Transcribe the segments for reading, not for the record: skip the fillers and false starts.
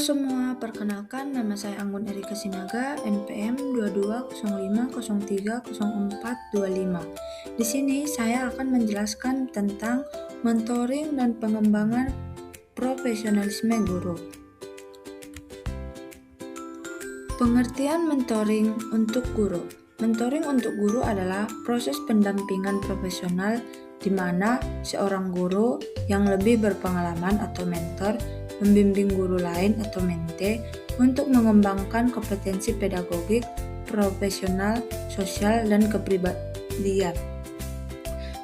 semua, perkenalkan nama saya Anggun Erika Sinaga, NPM 2205030425. Di sini saya akan menjelaskan tentang mentoring dan pengembangan profesionalisme guru. Pengertian mentoring untuk guru. Mentoring untuk guru adalah proses pendampingan profesional di mana seorang guru yang lebih berpengalaman atau mentor membimbing guru lain atau mente untuk mengembangkan kompetensi pedagogik, profesional, sosial, dan kepribadian.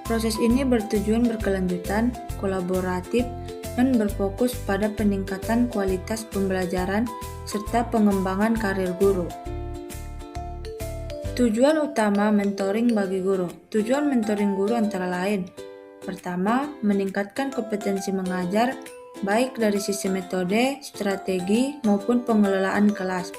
Proses ini bertujuan berkelanjutan, kolaboratif, dan berfokus pada peningkatan kualitas pembelajaran serta pengembangan karir guru. Tujuan utama mentoring bagi guru. Tujuan mentoring guru antara lain: pertama, meningkatkan kompetensi mengajar, baik dari sisi metode, strategi, maupun pengelolaan kelas.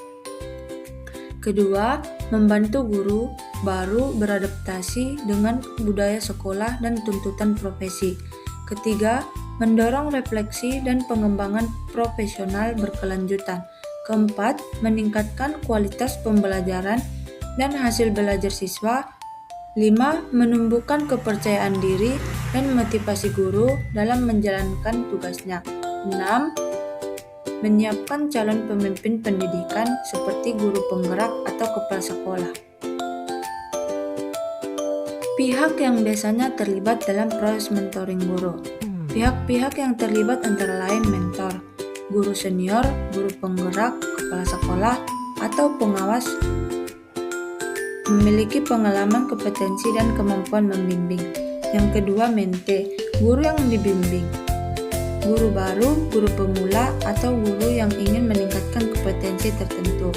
Kedua, membantu guru baru beradaptasi dengan budaya sekolah dan tuntutan profesi. Ketiga, mendorong refleksi dan pengembangan profesional berkelanjutan. Keempat, meningkatkan kualitas pembelajaran dan hasil belajar siswa. 5. Menumbuhkan kepercayaan diri dan motivasi guru dalam menjalankan tugasnya. 6. Menyiapkan calon pemimpin pendidikan seperti guru penggerak atau kepala sekolah. Pihak yang biasanya terlibat dalam proses mentoring guru. Pihak-pihak yang terlibat antara lain mentor, guru senior, guru penggerak, kepala sekolah, atau pengawas memiliki pengalaman, kompetensi, dan kemampuan membimbing. Yang kedua, mente, guru yang dibimbing. Guru baru, guru pemula, atau guru yang ingin meningkatkan kompetensi tertentu.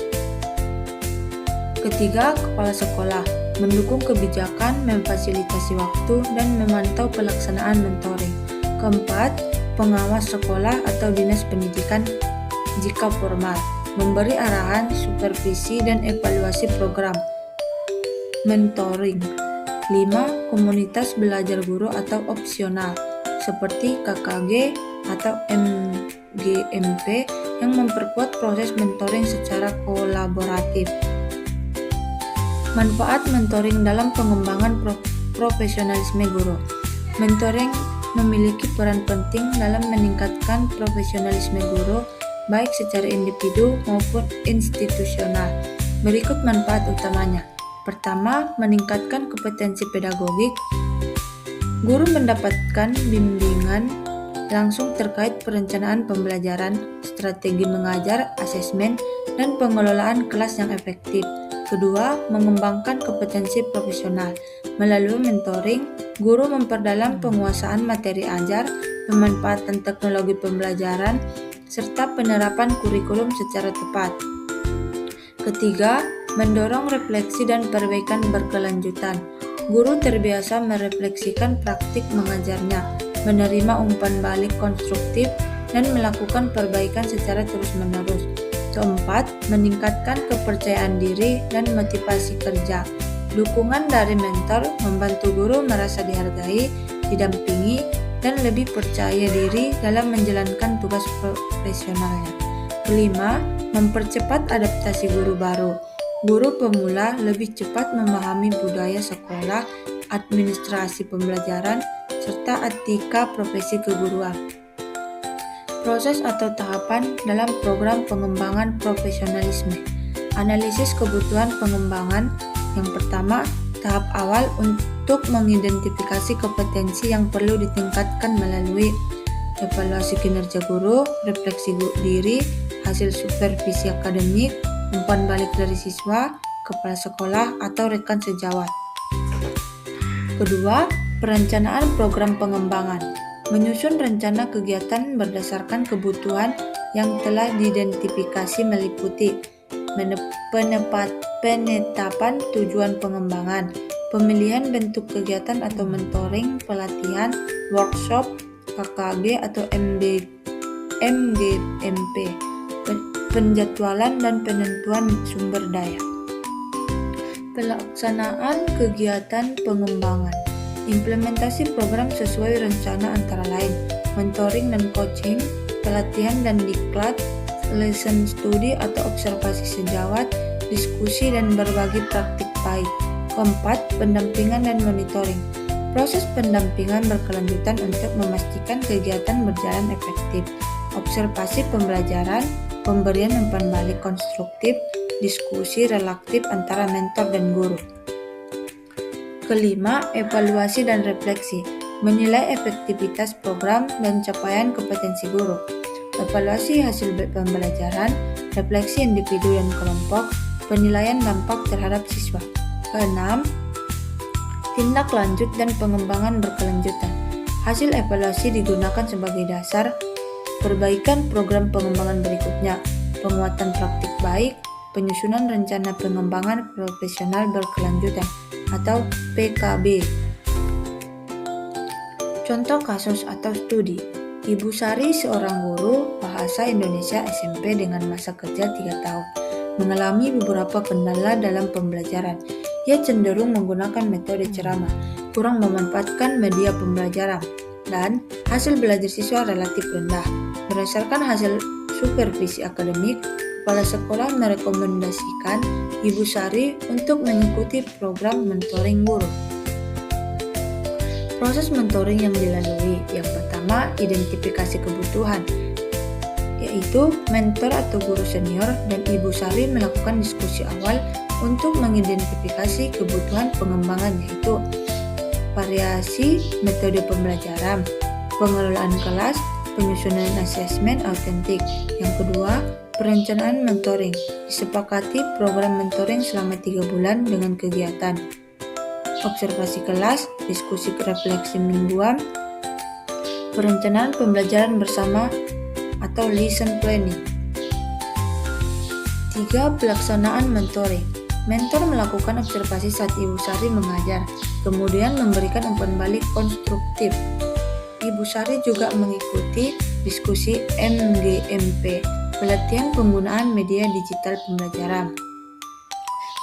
Ketiga, kepala sekolah, mendukung kebijakan, memfasilitasi waktu, dan memantau pelaksanaan mentoring. Keempat, pengawas sekolah atau dinas pendidikan jika formal, memberi arahan, supervisi, dan evaluasi program mentoring. 5. Komunitas belajar guru atau opsional seperti KKG atau MGMP yang memperkuat proses mentoring secara kolaboratif. Manfaat mentoring dalam pengembangan profesionalisme guru. Mentoring memiliki peran penting dalam meningkatkan profesionalisme guru baik secara individu maupun institusional. Berikut manfaat utamanya. Pertama, meningkatkan kompetensi pedagogik. Guru mendapatkan bimbingan langsung terkait perencanaan pembelajaran, strategi mengajar, asesmen, dan pengelolaan kelas yang efektif. Kedua, mengembangkan kompetensi profesional. Melalui mentoring, guru memperdalam penguasaan materi ajar, pemanfaatan teknologi pembelajaran, serta penerapan kurikulum secara tepat. Ketiga, mendorong refleksi dan perbaikan berkelanjutan. Guru terbiasa merefleksikan praktik mengajarnya, menerima umpan balik konstruktif, dan melakukan perbaikan secara terus-menerus. Keempat, meningkatkan kepercayaan diri dan motivasi kerja. Dukungan dari mentor membantu guru merasa dihargai, didampingi, dan lebih percaya diri dalam menjalankan tugas profesionalnya. Kelima, mempercepat adaptasi guru baru. Guru pemula lebih cepat memahami budaya sekolah, administrasi pembelajaran, serta etika profesi keguruan. Proses atau tahapan dalam program pengembangan profesionalisme. Analisis kebutuhan pengembangan. Yang pertama, tahap awal untuk mengidentifikasi kompetensi yang perlu ditingkatkan melalui evaluasi kinerja guru, refleksi diri, hasil supervisi akademik, umpan balik dari siswa, kepala sekolah, atau rekan sejawat. Kedua, perencanaan program pengembangan. Menyusun rencana kegiatan berdasarkan kebutuhan yang telah diidentifikasi meliputi penetapan tujuan pengembangan, pemilihan bentuk kegiatan atau mentoring, pelatihan, workshop, KKG atau MGMP, penjadwalan dan penentuan sumber daya. Pelaksanaan kegiatan pengembangan. Implementasi program sesuai rencana antara lain mentoring dan coaching, pelatihan dan diklat, lesson study atau observasi sejawat, diskusi dan berbagi praktik baik. Keempat, pendampingan dan monitoring. Proses pendampingan berkelanjutan untuk memastikan kegiatan berjalan efektif. Observasi pembelajaran, pemberian umpan balik konstruktif, diskusi relaktif antara mentor dan guru. Kelima, evaluasi dan refleksi. Menilai efektivitas program dan capaian kompetensi guru. Evaluasi hasil pembelajaran, refleksi individu dan kelompok, penilaian dampak terhadap siswa. Keenam, tindak lanjut dan pengembangan berkelanjutan. Hasil evaluasi digunakan sebagai dasar perbaikan program pengembangan berikutnya, penguatan praktik baik, penyusunan rencana pengembangan profesional berkelanjutan atau PKB. Contoh kasus atau studi. Ibu Sari, seorang guru bahasa Indonesia SMP dengan masa kerja 3 tahun, mengalami beberapa kendala dalam pembelajaran. Ia cenderung menggunakan metode ceramah, kurang memanfaatkan media pembelajaran, dan hasil belajar siswa relatif rendah. Berdasarkan hasil supervisi akademik, kepala sekolah merekomendasikan Ibu Sari untuk mengikuti program mentoring guru. Proses mentoring yang dilalui, yang pertama, identifikasi kebutuhan, yaitu mentor atau guru senior dan Ibu Sari melakukan diskusi awal untuk mengidentifikasi kebutuhan pengembangan, yaitu variasi metode pembelajaran, pengelolaan kelas, penyusunan asesmen autentik. Yang kedua, perencanaan mentoring. Disepakati program mentoring selama 3 bulan dengan kegiatan observasi kelas, diskusi refleksi mingguan, perencanaan pembelajaran bersama atau lesson planning. 3. Pelaksanaan mentoring. Mentor melakukan observasi saat Ibu Sari mengajar, kemudian memberikan umpan balik konstruktif. Ibu Sari juga mengikuti diskusi MGMP, pelatihan penggunaan media digital pembelajaran.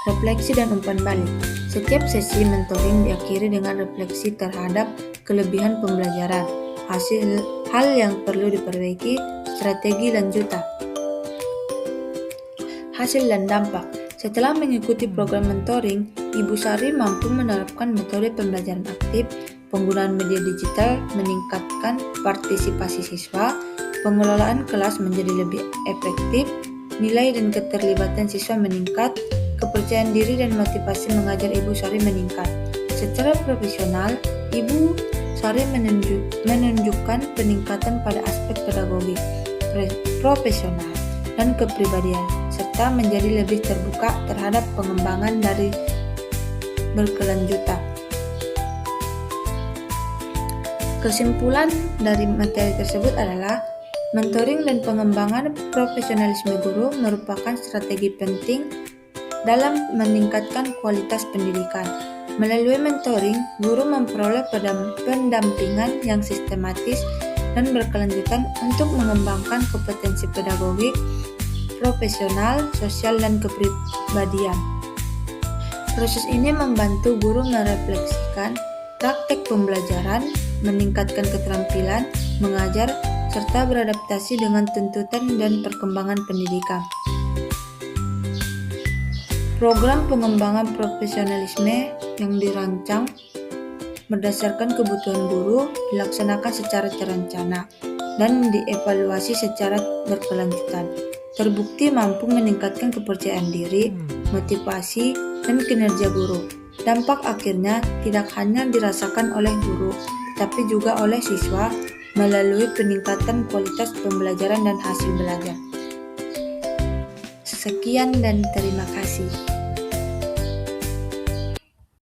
Refleksi dan umpan balik. Setiap sesi mentoring diakhiri dengan refleksi terhadap kelebihan pembelajaran, hal yang perlu diperbaiki, strategi lanjutan. Hasil dan dampak. Setelah mengikuti program mentoring, Ibu Sari mampu menerapkan metode pembelajaran aktif, penggunaan media digital meningkatkan partisipasi siswa, pengelolaan kelas menjadi lebih efektif, nilai dan keterlibatan siswa meningkat, kepercayaan diri dan motivasi mengajar Ibu Sari meningkat. Secara profesional, Ibu Sari menunjukkan peningkatan pada aspek pedagogik, profesional, dan kepribadian, serta menjadi lebih terbuka terhadap pengembangan dari berkelanjutan. Kesimpulan dari materi tersebut adalah mentoring dan pengembangan profesionalisme guru merupakan strategi penting dalam meningkatkan kualitas pendidikan. Melalui mentoring, guru memperoleh pendampingan yang sistematis dan berkelanjutan untuk mengembangkan kompetensi pedagogik, profesional, sosial, dan kepribadian. Proses ini membantu guru merefleksikan praktek pembelajaran, meningkatkan keterampilan mengajar, serta beradaptasi dengan tuntutan dan perkembangan pendidikan. Program pengembangan profesionalisme yang dirancang berdasarkan kebutuhan guru dilaksanakan secara terencana dan dievaluasi secara berkelanjutan. Terbukti mampu meningkatkan kepercayaan diri, motivasi, dan kinerja guru. Dampak akhirnya tidak hanya dirasakan oleh guru, tetapi juga oleh siswa melalui peningkatan kualitas pembelajaran dan hasil belajar. Sekian dan terima kasih.